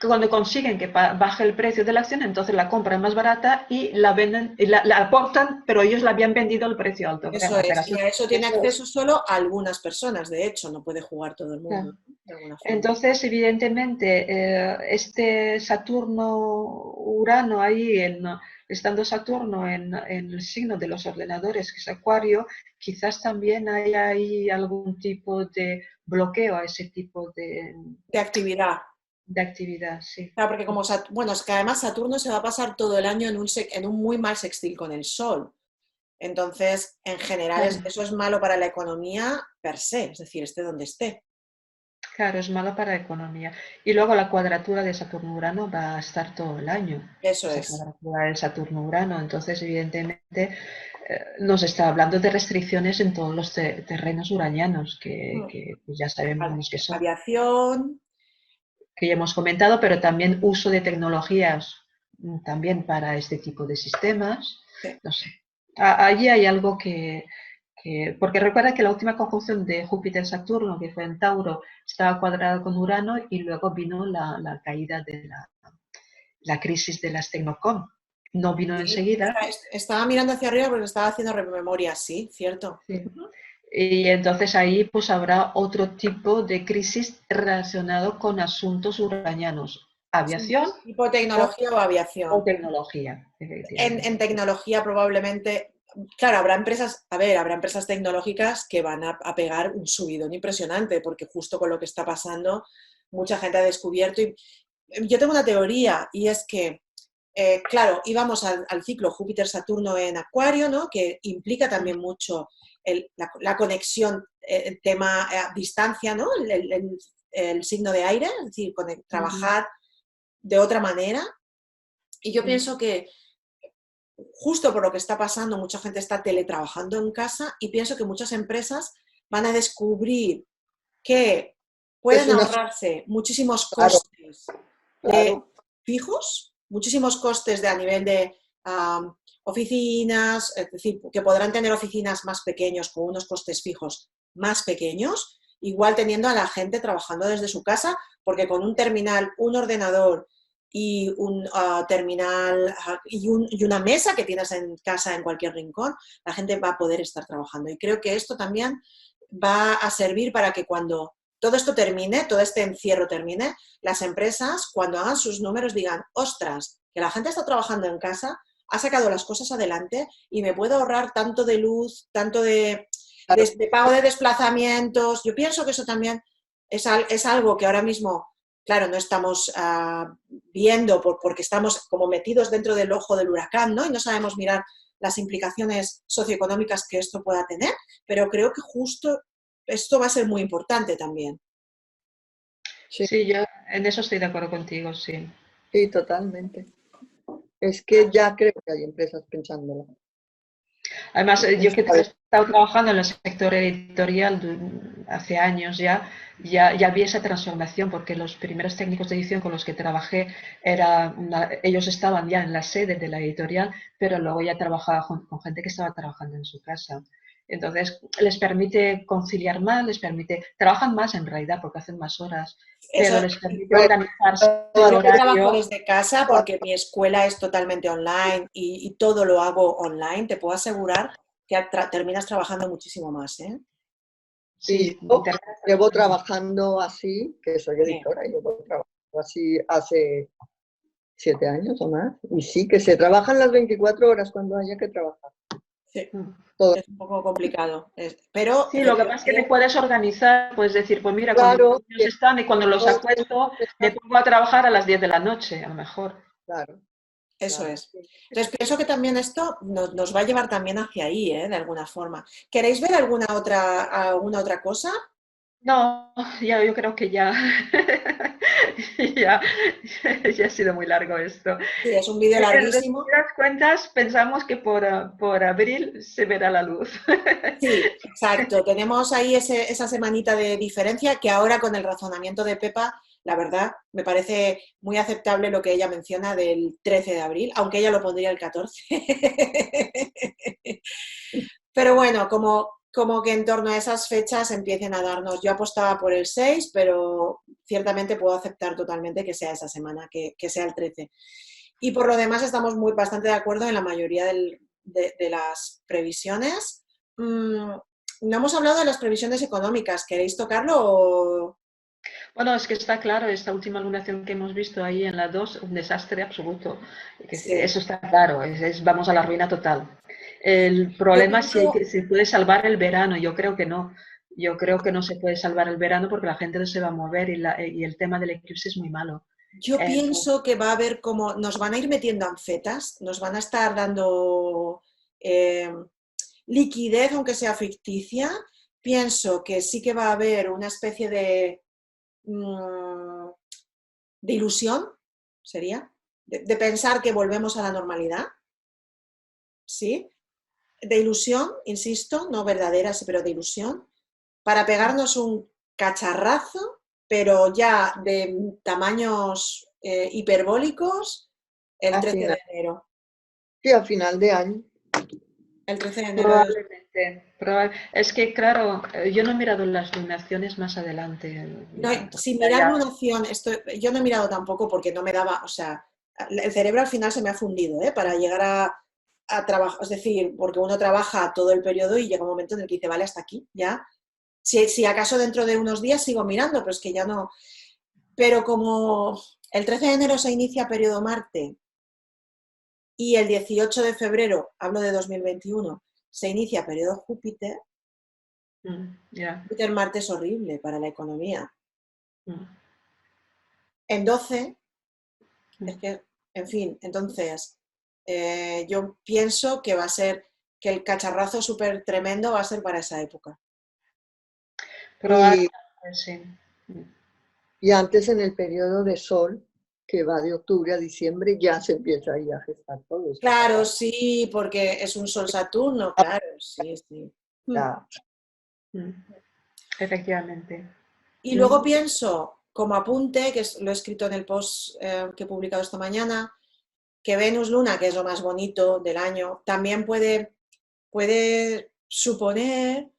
S1: cuando consiguen que baje el precio de la acción, entonces la compran más barata y la venden, y la aportan, pero ellos la habían vendido al precio alto.
S2: Eso
S1: La
S2: es, y
S1: operación,
S2: a eso tiene
S1: eso
S2: acceso
S1: es.
S2: solo algunas personas, de hecho, no puede jugar todo el mundo,
S1: Claro.
S2: ¿no? De alguna forma.
S1: Entonces, evidentemente, este Saturno-Urano ahí, estando Saturno en el signo de los ordenadores, que es Acuario, quizás también hay ahí algún tipo de bloqueo a ese tipo
S2: De actividad.
S1: de actividad, sí.
S2: Claro, porque como, bueno, es que además Saturno se va a pasar todo el año en un muy mal sextil con el Sol. Entonces, en general,
S1: Claro,
S2: eso es malo para la economía per se, es decir, esté donde esté.
S1: claro, es malo para la economía. Y luego la cuadratura de Saturno-Urano va a estar todo el año,
S2: Eso
S1: esa
S2: es.
S1: cuadratura de Saturno-Urano. Entonces, evidentemente, nos está hablando de restricciones en todos los terrenos uranianos,
S2: Mm.
S1: que pues ya sabemos que son,
S2: Aviación,
S1: que ya hemos comentado, pero también uso de tecnologías también para este tipo de sistemas.
S2: sí,
S1: No sé, allí hay algo porque recuerda que la última conjunción de Júpiter-Saturno, que fue en Tauro, estaba cuadrada con Urano y luego vino la caída de la crisis de las Tecnocom. No vino
S2: sí.
S1: enseguida.
S2: Estaba mirando hacia arriba porque estaba haciendo memoria, sí, cierto.
S1: Sí. Y entonces ahí pues habrá otro tipo de crisis relacionado con asuntos uranianos,
S2: Sí.
S1: aviación
S2: Tipo
S1: o,
S2: tecnología o
S1: o
S2: aviación.
S1: tecnología,
S2: En
S1: efectivamente.
S2: tecnología probablemente, claro, habrá empresas, a ver, habrá empresas tecnológicas que van a pegar un subidón impresionante, porque justo con lo que está pasando, mucha gente ha descubierto. Y yo tengo una teoría, y es que, claro, íbamos al ciclo Júpiter-Saturno en Acuario, ¿no? Que implica también mucho la conexión, el tema distancia, ¿no? El signo de aire, es decir,
S1: Ujú.
S2: trabajar de otra manera. Y yo
S1: Sí.
S2: pienso que justo por lo que está pasando, mucha gente está teletrabajando en casa y pienso que muchas empresas van a descubrir que
S3: Es
S2: pueden
S3: una,
S2: ahorrarse muchísimos
S3: claro,
S2: costes de
S3: claro.
S2: fijos, muchísimos costes de a nivel de oficinas, es decir, que podrán tener oficinas más pequeños con unos costes fijos más pequeños, igual teniendo a la gente trabajando desde su casa, porque con un terminal, un ordenador y un terminal y una mesa que tienes en casa en cualquier rincón, la gente va a poder estar trabajando. Y creo que esto también va a servir para que cuando todo esto termine, todo este encierro termine, las empresas cuando hagan sus números digan, ostras, que la gente está trabajando en casa, ha sacado las cosas adelante y me puedo ahorrar tanto de luz, tanto
S3: Claro.
S2: de pago de desplazamientos. Yo pienso que eso también es algo que ahora mismo, claro, no estamos viendo porque estamos como metidos dentro del ojo del huracán, ¿no? Y no sabemos mirar las implicaciones socioeconómicas que esto pueda tener, pero creo que justo esto va a ser muy importante también.
S3: Sí,
S1: Sí, yo en eso estoy de acuerdo contigo, sí.
S3: sí, totalmente. Es que ya creo que hay empresas pensándolo.
S1: Además,
S3: ¿Quién
S1: yo que he
S3: sabe?
S1: estado trabajando en el sector editorial hace años ya vi esa transformación, porque los primeros técnicos de edición con los que trabajé, ellos estaban ya en la sede de la editorial, pero luego ya trabajaba con gente que estaba trabajando en su casa. Entonces, les permite conciliar más, trabajan más en realidad porque hacen más horas,
S2: Eso,
S1: pero les permite
S3: Bueno,
S1: organizarse el
S2: yo trabajo
S1: horario.
S2: desde casa porque mi escuela es totalmente online y todo lo hago online. Te puedo asegurar que terminas trabajando muchísimo más, ¿eh?
S1: Sí,
S3: yo
S1: Internet.
S3: llevo trabajando así, que soy
S2: Sí.
S3: editora, llevo trabajando así hace 7 años o más. Y sí, que se trabajan las 24 horas cuando haya que trabajar.
S2: Sí,
S3: Todo.
S2: es un poco complicado. Pero
S1: Sí, lo que pasa es que te
S2: efectivamente,
S1: puedes organizar, puedes decir, pues mira, cuando
S3: Claro,
S1: los niños están y cuando los acuesto, me pongo a trabajar a las 10 de la noche, a lo mejor.
S3: claro,
S2: eso
S3: claro.
S2: es. Entonces pienso que también esto nos va a llevar también hacia ahí, ¿eh? De alguna forma. ¿Queréis ver alguna otra cosa?
S1: No, ya, yo creo que ya, ya, ya ha sido muy largo esto.
S2: Sí, es un vídeo
S1: En
S2: larguísimo.
S1: resumidas cuentas, pensamos que por abril se verá la luz.
S2: Sí, exacto. Tenemos ahí esa semanita de diferencia que ahora con el razonamiento de Pepa, la verdad, me parece muy aceptable lo que ella menciona del 13 de abril, aunque ella lo pondría el 14. Pero bueno, como que en torno a esas fechas empiecen a darnos, yo apostaba por el 6, pero ciertamente puedo aceptar totalmente que sea esa semana, que sea el 13. Y por lo demás estamos bastante de acuerdo en la mayoría de las previsiones. No hemos hablado de las previsiones económicas. ¿Queréis tocarlo o...?
S1: Bueno, es que está claro, esta última lunación que hemos visto ahí en la 2, un desastre absoluto.
S2: Sí.
S1: Eso está claro, vamos a la ruina total. El
S2: Yo
S1: problema es si,
S2: pienso,
S1: si puede salvar el verano, yo creo que no. Yo creo que no se puede salvar el verano porque la gente no se va a mover y el tema del eclipse es muy malo.
S2: yo
S1: Entonces,
S2: pienso que va a haber como, nos van a ir metiendo anfetas, nos van a estar dando eh, liquidez, aunque sea ficticia. Pienso que sí que va a haber una especie mm, de ilusión, sería, de pensar que volvemos a la normalidad, ¿sí? De ilusión, insisto, no verdadera, sí, pero de ilusión, para pegarnos un cacharrazo, pero ya de tamaños hiperbólicos, el
S3: A
S2: 13 de
S3: final,
S2: enero.
S3: sí, a final de año.
S2: El 13 de enero de...
S1: probablemente. Es que, claro, yo no he mirado las lunaciones más adelante.
S2: No, sin
S1: Ya,
S2: mirar
S1: ya.
S2: lunación, yo no he mirado tampoco porque no me daba, o sea, el cerebro al final se me ha fundido, ¿eh? Para llegar a trabajar, es decir, porque uno trabaja todo el periodo y llega un momento en el que dice, vale, hasta aquí, ya. Si acaso dentro de unos días sigo mirando, pero es que ya no. Pero como el 13 de enero se inicia periodo Marte y el 18 de febrero, hablo de 2021, se inicia periodo Júpiter,
S1: Ya.
S2: Júpiter-Marte es horrible para la economía.
S1: Mm,
S2: En 12, es
S1: mm.
S2: que, en fin, entonces, yo pienso que va a ser, que el cacharrazo súper tremendo va a ser para esa época.
S3: Y,
S1: Probablemente sí.
S3: y antes en el periodo de sol, que va de octubre a diciembre, ya se empieza ahí a gestar todo esto.
S2: Claro, sí, porque es un Sol Saturno, claro, sí, sí.
S3: Ya.
S1: Mm. Efectivamente.
S2: Y luego
S1: Mm.
S2: pienso, como apunte, lo he escrito en el post que he publicado esta mañana, que Venus Luna, que es lo más bonito del año, también puede suponer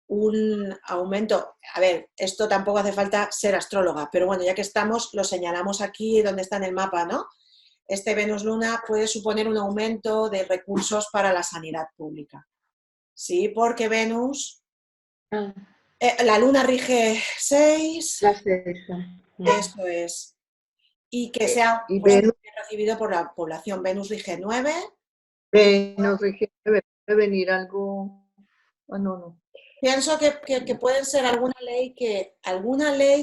S2: un aumento. A ver, esto tampoco hace falta ser astróloga, pero bueno, ya que estamos, lo señalamos aquí donde está en el mapa, ¿no? Este Venus Luna puede suponer un aumento de recursos para la sanidad pública. Sí, porque Venus,
S1: Ah,
S2: la Luna rige 6,
S1: las de eso.
S2: eso es, y que sea
S3: Y
S2: pues,
S3: Venus,
S2: bien recibido por la población. Venus rige 9.
S3: Venus rige, debe venir algo. Ah, no, no.
S2: Pienso que puede ser alguna ley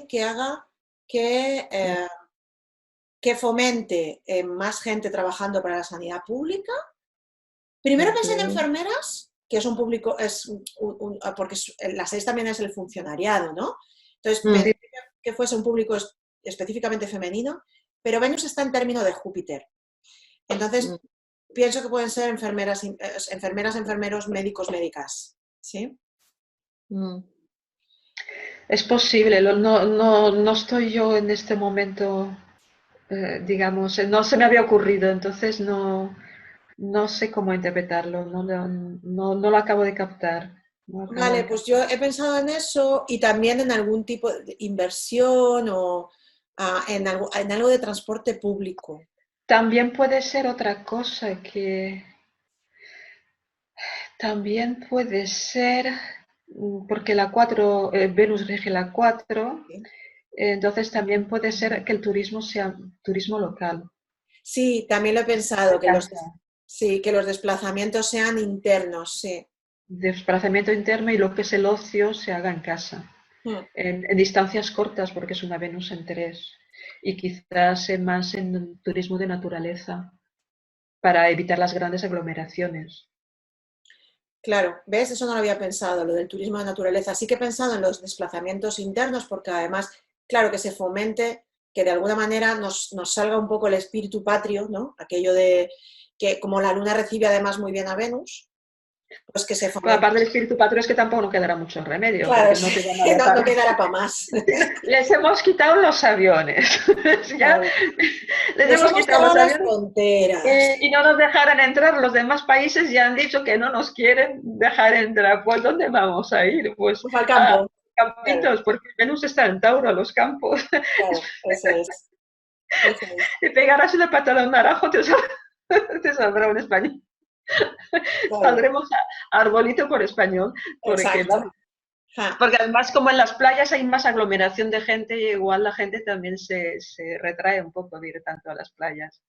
S2: que haga que, que fomente más gente trabajando para la sanidad pública. Primero pensé en
S3: Ok.
S2: enfermeras, que es un público, porque la 6 también es el funcionariado, ¿no? Entonces
S3: Mm,
S2: pensé que fuese un público específicamente femenino, pero Venus está en término de Júpiter.
S3: mm.
S2: Entonces, pienso que pueden ser enfermeras, enfermeros, médicos, médicas. ¿Sí?
S3: Mm.
S1: Es posible, no estoy yo en este momento, digamos, no se me había ocurrido, entonces no sé cómo interpretarlo, no lo acabo de captar. No lo acabo
S2: Vale,
S1: de
S2: pues
S1: captar.
S2: yo he pensado en eso y también en algún tipo de inversión o en algo de transporte público.
S1: También puede ser otra cosa que también puede ser. porque la 4, Venus rige la 4,
S2: ¿Sí?
S1: entonces también puede ser que el turismo sea turismo local.
S2: Sí, también lo he pensado,
S1: De
S2: que
S1: casa,
S2: sí, que los desplazamientos sean internos, sí.
S1: desplazamiento interno y lo que es el ocio se haga en casa,
S2: Mm.
S1: en distancias cortas, porque es una Venus en 3, y quizás más en turismo de naturaleza, para evitar las grandes aglomeraciones.
S2: Claro, ¿ves? Eso no lo había pensado, lo del turismo de naturaleza. Sí que he pensado en los desplazamientos internos, porque además, claro, que se fomente, que de alguna manera nos salga un poco el espíritu patrio, ¿no? Aquello de que como la luna recibe además muy bien a Venus, pues que se
S1: Pero
S2: fomente.
S1: aparte del espíritu patrio es que tampoco no quedará mucho remedio,
S2: Claro,
S1: porque
S2: sí,
S1: no te van a
S2: no,
S1: dejar.
S2: no quedará para más.
S1: Les hemos quitado los aviones, ya
S2: Claro.
S1: les
S2: Les
S1: hemos
S2: hemos
S1: quitado los
S2: cerrado las
S1: aviones
S2: fronteras.
S1: y no nos dejarán entrar. Los demás países ya han dicho que no nos quieren dejar entrar. Pues ¿dónde vamos a ir? Pues
S2: Pues al
S1: a
S2: campo. Claro,
S1: campitos, porque Venus está en Tauro, a los campos.
S2: claro, eso es. Eso es.
S1: Te pegarás una patada a un naranjo, te saldrá un español.
S2: Claro,
S1: Saldremos a arbolito por español, porque
S2: exacto.
S1: vamos.
S2: Ja.
S1: Porque además, como en las playas hay más aglomeración de gente, igual la gente también se retrae un poco de ir tanto a las playas.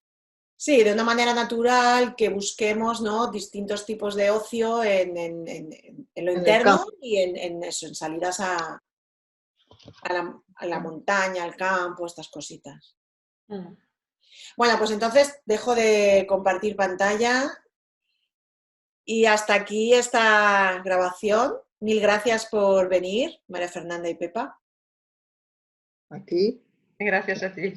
S2: Sí, de una manera natural que busquemos, ¿no? Distintos tipos de ocio en lo
S3: En el
S2: interno
S3: campo.
S2: y en eso, en salidas a la montaña, al campo, estas cositas.
S1: Mm.
S2: Bueno, pues entonces dejo de compartir pantalla y hasta aquí esta grabación. Mil gracias por venir, María Fernanda y Pepa.
S3: Aquí.
S1: Gracias a ti.